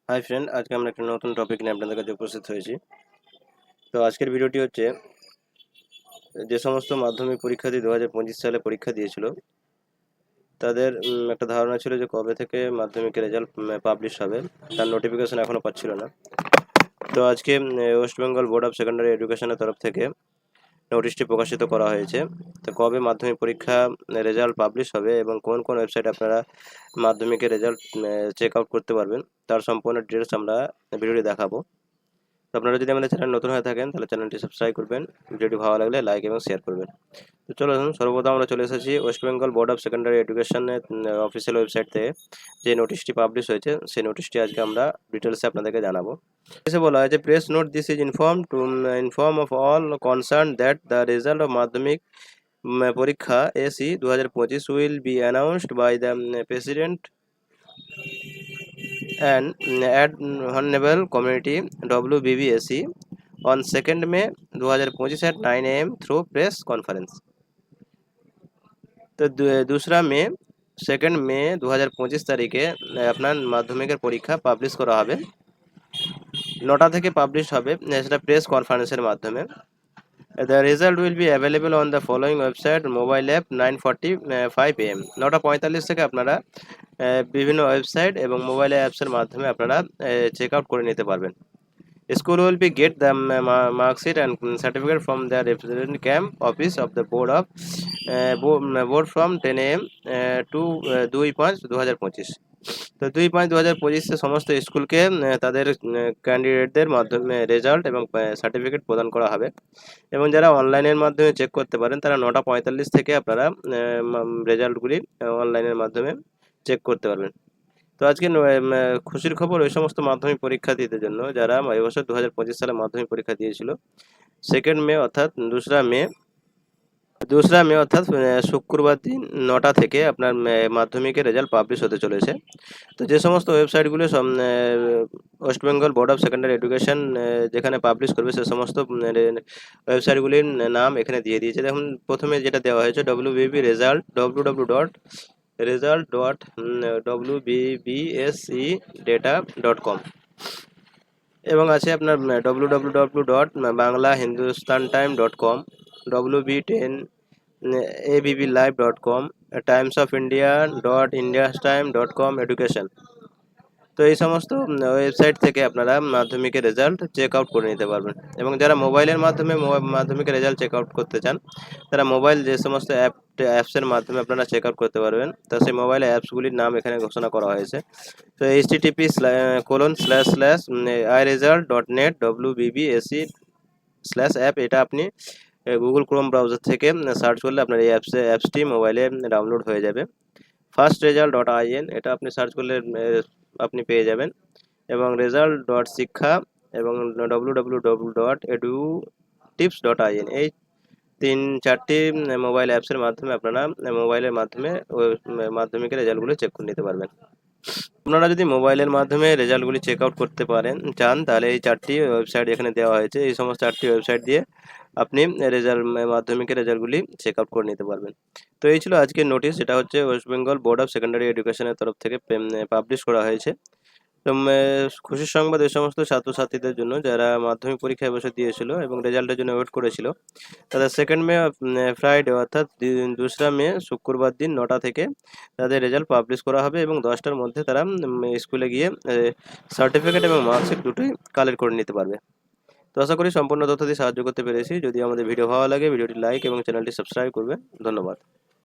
Hi friend, আজকে আমরা একটা নতুন টপিক নিয়ে আপনাদের কাছে উপস্থিত হয়েছি। তো আজকের ভিডিওটি হচ্ছে যে সমস্ত মাধ্যমিক পরীক্ষার্থী 2025 সালে পরীক্ষা দিয়েছিল তাদের একটা ধারণা ছিল যে কবে থেকে মাধ্যমিকের রেজাল্ট পাবলিশ হবে, তার নোটিফিকেশন এখনও পাচ্ছিল না। তো আজকে West Bengal Board of secondary এডুকেশনের তরফ থেকে নোটিশটি প্রকাশিত করা হয়েছে। তো কবে মাধ্যমিক পরীক্ষা রেজাল্ট পাবলিশ হবে এবং কোন কোন ওয়েবসাইট আপনারা মাধ্যমিকের রেজাল্ট চেক আউট করতে পারবেন তার সম্পূর্ণ ডিটেলস আমরা ভিডিওটি দেখাবো। তো আপনারা যদি আমাদের চ্যানেল নতুন হয়ে থাকেন তাহলে চ্যানেলটি সাবস্ক্রাইব করবেন, ভিডিওটি ভালো লাগলে লাইক এবং শেয়ার করবেন। তো চলুন, সর্বপ্রথম আমরা চলে এসেছি West Bengal Board of secondary এডুকেশনের অফিসিয়াল ওয়েবসাইট থেকে যে নোটিশটি পাবলিশ হয়েছে সেই নোটিশটি আজকে আমরা ডিটেলসে আপনাদেরকে জানাবো। এসে বলা হয়েছে, press note this is inform of all concern that the result of Madhyamik পরীক্ষা এসি 2025 will be announced by the president and Honorable Committee WBBSE on 2nd May 2025 at 9 AM through press conference। তো 2nd মে 2025 তারিখে আপনার মাধ্যমিকের পরীক্ষা publish করা হবে, 9টা থেকে পাবলিশ হবে, সেটা প্রেস কনফারেন্সের মাধ্যমে। The result will be available on the following website mobile app 9:45 AM। 9:45 থেকে আপনারা বিভিন্ন ওয়েবসাইট এবং মোবাইল অ্যাপসের মাধ্যমে আপনারা চেক আউট করে নিতে পারবেন। School will be get the mark sheet and certificate from the representative camp office of the board from 10 AM to 2/5/2025। তো 2/5/2025 সমস্ত স্কুলকে তাদের ক্যান্ডিডেটদের মাধ্যমে রেজাল্ট এবং সার্টিফিকেট প্রদান করা হবে এবং যারা অনলাইনের মাধ্যমে চেক করতে পারেন তারা 9:45 থেকে আপনারা রেজাল্টগুলি অনলাইনের মাধ্যমে চেক করতে পারবেন। তো আজকে খুশির খবর ওই সমস্ত মাধ্যমিক পরীক্ষার্থীদের জন্য যারা এবছর 2025 সালে মাধ্যমিক পরীক্ষা দিয়েছিল। 2nd মে অর্থাৎ 2রা মে অর্থাৎ শুক্রবার দিন 9টা থেকে আপনার মাধ্যমিকের রেজাল্ট পাবলিশ হতে চলেছে। তো যে সমস্ত ওয়েবসাইটগুলো West Bengal Board of Secondary Education যেখানে পাবলিশ করবে সে সমস্ত ওয়েবসাইটগুলির নাম এখানে দিয়ে দিয়েছে। দেখুন, প্রথমে যেটা দেওয়া হয়েছে WBB রেজাল্ট www.result.wbbsedata.com এবং আছে আপনার www.banglahindustanTime.com, wb10 abblive.com, timesofIndia.indiastime.com education। তো এই সমস্ত ওয়েবসাইট থেকে আপনারা মাধ্যমিকের রেজাল্ট চেক আউট করে নিতে পারবেন এবং যারা মোবাইলের মাধ্যমে মাধ্যমিকের রেজাল্ট চেক আউট করতে চান তারা মোবাইল যে সমস্ত অ্যাপসের মাধ্যমে আপনারা চেক আউট করতে পারবেন, তা সেই মোবাইল অ্যাপসগুলির নাম এখানে ঘোষণা করা হয়েছে। তো http://iresult.net wbbse/app এটা আপনি গুগল ক্রোম ব্রাউজার থেকে সার্চ করলে আপনার এই অ্যাপসটি মোবাইলে ডাউনলোড হয়ে যাবে। firstresult.in এটা আপনি সার্চ করলে আপনি পেয়ে যাবেন এবং result.শিক্ষা এবং www.edutips.in এই 3-4টি মোবাইল অ্যাপসের মাধ্যমে আপনারা মোবাইলের মাধ্যমে মাধ্যমিকের রেজাল্টগুলো চেক করে নিতে পারবেন। আপনারা যদি মোবাইলের মাধ্যমে রেজাল্টগুলি চেক আউট করতে চান তাহলে এই 4টি ওয়েবসাইট এখানে দেওয়া হয়েছে, এই সমস্ত 4টি ওয়েবসাইট দিয়ে আপনি মাধ্যমিকের রেজাল্টগুলি চেক আউট করে নিতে পারবেন। তো এই ছিল আজকের নোটিশ, যেটা হচ্ছে West Bengal Board of secondary এডুকেশনের তরফ থেকে পাবলিশ করা হয়েছে। তো খুশির সংবাদ এই সমস্ত ছাত্রছাত্রীদের জন্য যারা মাধ্যমিক পরীক্ষা এবছর দিয়েছিল এবং রেজাল্টের জন্য ওয়েট করেছিল, তাদের 2nd মে ফ্রাইডে অর্থাৎ 2রা মে শুক্রবার দিন 9টা থেকে তাদের রেজাল্ট পাবলিশ করা হবে এবং 10টার মধ্যে তারা স্কুলে গিয়ে সার্টিফিকেট এবং মার্কশিট দুটোই কালেক্ট করে নিতে পারবে। তো আশা করি সম্পূর্ণ তথ্য দিয়ে সাহায্য করতে পেরেছি। যদি আমাদের ভিডিও ভালো লাগে ভিডিওটি লাইক এবং চ্যানেলটি সাবস্ক্রাইব করবেন। ধন্যবাদ।